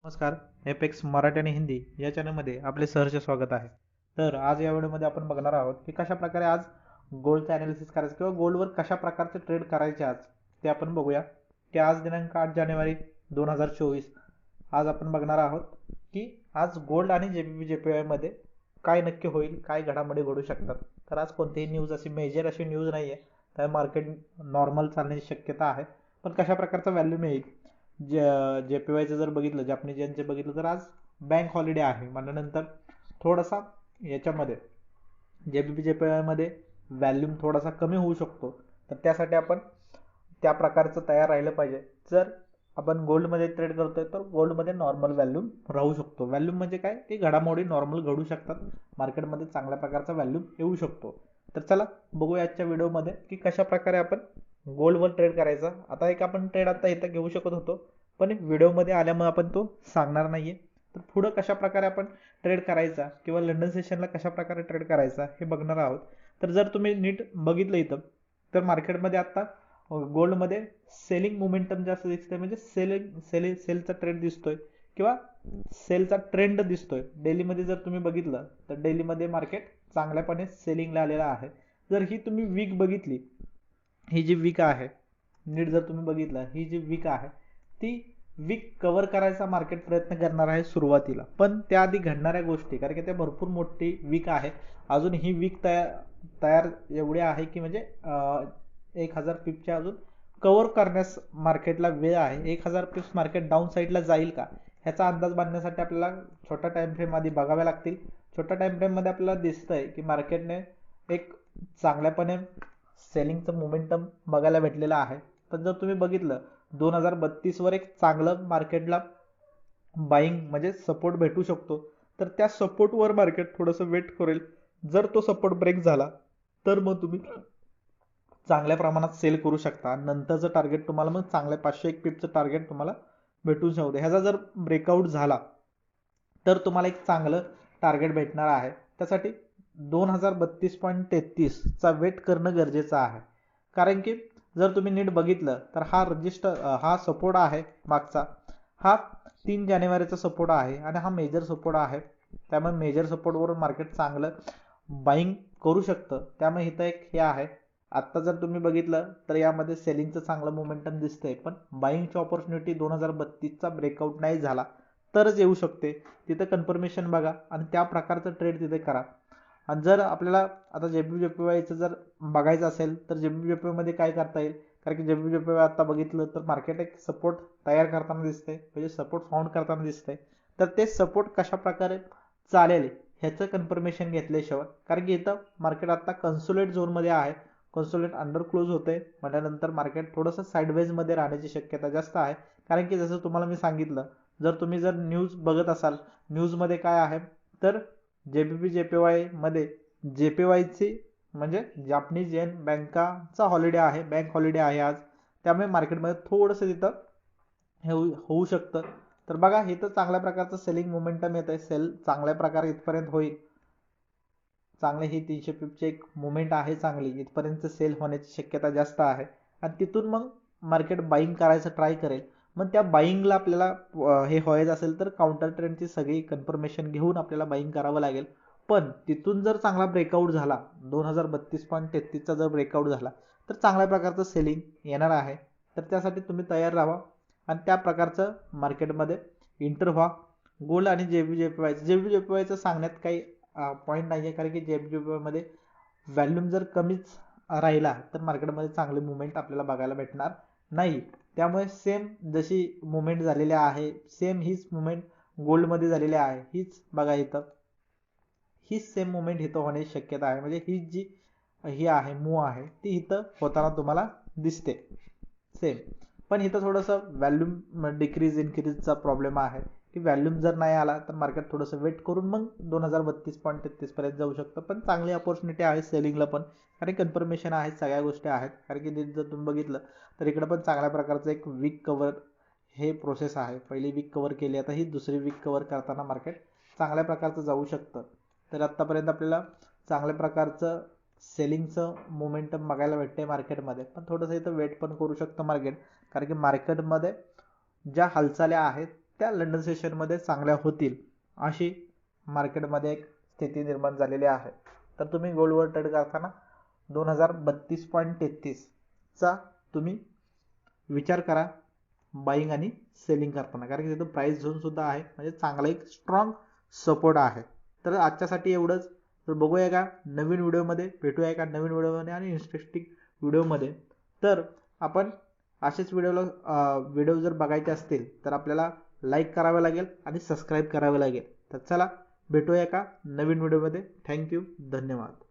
नमस्कार. एपेक्स मराठी आणि हिंदी या चॅनलमध्ये आपले सहर्ष स्वागत आहे. तर आज या व्हिडिओमध्ये आपण बघणार आहोत की कशा प्रकारे आज गोल्डचं ॲनालिसिस करायचं किंवा गोल्डवर कशा प्रकारचे ट्रेड करायचे आज ते आपण बघूया. की आज दिनांक 8 जानेवारी 2024 आज आपण बघणार आहोत की आज गोल्ड आणि JPY मध्ये काय नक्की होईल, काय घडामोडी घडू शकतात. तर आज कोणतीही न्यूज अशी मेजर अशी न्यूज नाही आहे, तर मार्केट नॉर्मल चालण्याची शक्यता आहे. पण कशा प्रकारचा व्हॅल्यू मिळेल JPYचं जर बघितलं, जापनीज यांचे बघितलं तर आज बँक हॉलिडे आहे म्हणल्यानंतर थोडासा याच्यामध्ये JPY मध्ये व्हॅल्यूम थोडासा कमी होऊ शकतो. तर त्यासाठी आपण त्या प्रकारचं तयार राहिलं पाहिजे. जर आपण गोल्डमध्ये ट्रेड करतोय तर गोल्डमध्ये नॉर्मल व्हॅल्यूम राहू शकतो. व्हॅल्यूम म्हणजे काय, की घडामोडी नॉर्मल घडू शकतात, मार्केटमध्ये चांगल्या प्रकारचा व्हॅल्यूम येऊ शकतो. तर चला बघूया आजच्या व्हिडिओमध्ये की कशा प्रकारे आपण गोल्डवर ट्रेड करायचा. आता एक आपण ट्रेड आता इथं घेऊ शकत होतो, पण व्हिडिओमध्ये आल्यामुळे आपण तो सांगणार नाहीये. तर पुढं कशा प्रकारे आपण ट्रेड करायचा किंवा लंडन सेशनला कशा प्रकारे ट्रेड करायचा हे बघणार आहोत. तर जर तुम्ही नीट बघितलं इथं तर मार्केटमध्ये आता गोल्डमध्ये सेलिंग मोमेंटम जास्त दिसतंय, म्हणजे सेलचा ट्रेड दिसतोय किंवा सेलचा ट्रेंड दिसतोय. डेलीमध्ये जर तुम्ही बघितलं तर डेलीमध्ये मार्केट चांगल्यापणे सेलिंगला आलेला आहे. जर ही तुम्ही वीक बघितली, ही जी वीक आहे, नीट जर तुम्ही बघितलं, ही जी वीक आहे ती वीक कव्हर करायचा मार्केट प्रयत्न करणार आहे सुरुवातीला. पण त्याआधी घडणाऱ्या गोष्टी, कारण की ते भरपूर मोठी वीक आहे, अजून ही वीक तयार एवढी आहे की म्हणजे 1000 पिपच्या अजून कव्हर करण्यास मार्केटला वेळ आहे. 1000 पिप्स मार्केट डाऊन साईडला जाईल का ह्याचा अंदाज बांधण्यासाठी आपल्याला छोटा टाइम फ्रेम आधी बघावे लागतील. छोट्या टाइम फ्रेम मध्ये आपल्याला दिसतंय की मार्केटने एक चांगल्यापणे सेलिंगचं मोमेंटम बघायला भेटलेलं आहे. पण जर तुम्ही बघितलं 2032 वर एक चांगलं मार्केटला बाईंग म्हणजे सपोर्ट भेटू शकतो. तर त्या सपोर्टवर मार्केट थोडंसं वेट करेल. जर तो सपोर्ट ब्रेक झाला तर मग तुम्ही चांगल्या प्रमाणात सेल करू शकता. नंतरचं टार्गेट तुम्हाला मग चांगल्या 501 पिपचं टार्गेट तुम्हाला भेटून शकते. ह्याचा जर ब्रेकआउट झाला तर तुम्हाला एक चांगलं टार्गेट भेटणार आहे. त्यासाठी 2032.33 चा वेट करणं गरजेचं आहे. कारण की जर तुम्ही नीट बघितलं तर हा सपोर्ट आहे मागचा, हा 3 जानेवारीचा सपोर्ट आहे आणि हा मेजर सपोर्ट आहे. त्यामुळे मेजर सपोर्टवरून मार्केट चांगलं बाईंग करू शकतं. त्यामुळे इथं एक हे आहे. आत्ता जर तुम्ही बघितलं तर यामध्ये सेलिंगचं चांगलं मोमेंटम दिसतंय, पण बाईंगची ऑपॉर्च्युनिटी 2032चा ब्रेकआउट नाही झाला तरच येऊ शकते. तिथं कन्फर्मेशन बघा आणि त्या प्रकारचं ट्रेड तिथे करा. आणि जर आपल्याला आता JPYचं जर बघायचं असेल तर JPY मध्ये काय करता येईल, कारण की JPY आता बघितलं तर मार्केट एक सपोर्ट तयार करताना दिसतंय, म्हणजे सपोर्ट फाउंड करताना दिसतंय. तर ते सपोर्ट कशा प्रकारे चालेल ह्याचं कन्फर्मेशन घेतल्याशिवाय, कारण की इथं मार्केट आता कन्सोलेट झोनमध्ये आहे, कन्सोलेट अंडर क्लोज होतंय म्हटल्यानंतर मार्केट थोडंसं साईडवेज मध्ये राहण्याची शक्यता जास्त आहे. कारण की जसं तुम्हाला मी सांगितलं, जर तुम्ही जर न्यूज बघत असाल, न्यूजमध्ये काय आहे तर JPY मध्ये JPYची म्हणजे जापनीज येन बँकाचा हॉलिडे आहे, बँक हॉलिडे आहे आज. त्यामुळे मार्केटमध्ये थोडंसं तिथं हे होऊ शकतं. तर बघा इथं चांगल्या प्रकारचं सेलिंग मोमेंटम येत आहे. सेल चांगल्या प्रकारे इथपर्यंत होईल. चांगले ही 300 पिपची एक मुवमेंट आहे, चांगली इथपर्यंत सेल होण्याची शक्यता जास्त आहे. आणि तिथून मग मार्केट बाईंग करायचं ट्राय करेल. मग त्या बाईंगला आपल्याला हे व्हायचं असेल तर काउंटर ट्रेंडची सगळी कन्फर्मेशन घेऊन आपल्याला बाईंग करावं लागेल. पण तिथून जर चांगला ब्रेकआउट झाला, 2032.33चा जर ब्रेकआउट झाला तर चांगल्या प्रकारचं सेलिंग येणार आहे. तर त्यासाठी तुम्ही तयार राहा आणि त्या प्रकारचं मार्केटमध्ये इंटर व्हा. गोल्ड आणि JPYचं सांगण्यात काही पॉईंट नाही आहे, कारण की JPY मध्ये व्हॅल्यूम जर कमीच राहिला तर मार्केटमध्ये चांगली मुवमेंट आपल्याला बघायला भेटणार नाही. त्यामुळे सेम जशी मुवमेंट झालेली आहे, सेम हीच मुवमेंट गोल्डमध्ये झालेली आहे. हीच बघा इथं, हीच सेम मुवमेंट इथं होण्याची शक्यता आहे. म्हणजे ही जी ही आहे मूव आहे ती इथं होताना तुम्हाला दिसते सेम. पण इथं थोडंसं व्हॅल्यूम डिक्रीज इन्क्रीजचा प्रॉब्लेम आहे, की व्हॅल्यूम जर नाही आला तर मार्केट थोडंसं वेट करून मग 2032.33 पर्यंत जाऊ शकतं. पण चांगली अपॉर्च्युनिटी आहे सेलिंगला पण, कारण कन्फर्मेशन आहे, सगळ्या गोष्टी आहेत. कारण की जर तुम्ही बघितलं तर इकडं पण चांगल्या प्रकारचं एक वीक कव्हर हे प्रोसेस आहे. पहिली वीक कव्हर केली, आता ही दुसरी वीक कव्हर करताना मार्केट चांगल्या प्रकारचं जाऊ शकतं. तर आत्तापर्यंत आपल्याला चांगल्या प्रकारचं सेलिंगचं मोमेंटम बघायला भेटते मार्केटमध्ये. पण थोडंसं इथं वेट पण करू शकतं मार्केट, कारण की मार्केटमध्ये ज्या हालचाली आहेत त्या लंडन सेशनमध्ये चांगल्या होतील अशी मार्केटमध्ये एक स्थिती निर्माण झालेली आहे. तर तुम्ही गोल्डवर ट्रेड करताना 2032.33 चा तुम्ही विचार करा बाईंग आणि सेलिंग करताना, कारण की तिथं प्राइस झोन सुद्धा आहे, म्हणजे चांगला एक स्ट्रॉंग सपोर्ट आहे. तर आजच्यासाठी एवढंच. तर बघूया का नवीन व्हिडिओमध्ये, भेटूया का नवीन व्हिडिओमध्ये आणि इंटरेस्टिंग व्हिडिओमध्ये. तर आपण असेच व्हिडिओ जर बघायचे असतील तर आपल्याला लाईक करावे लागेल आणि सबस्क्राईब करावे लागेल. तर चला भेटूया का नवीन व्हिडिओमध्ये. थँक्यू, धन्यवाद.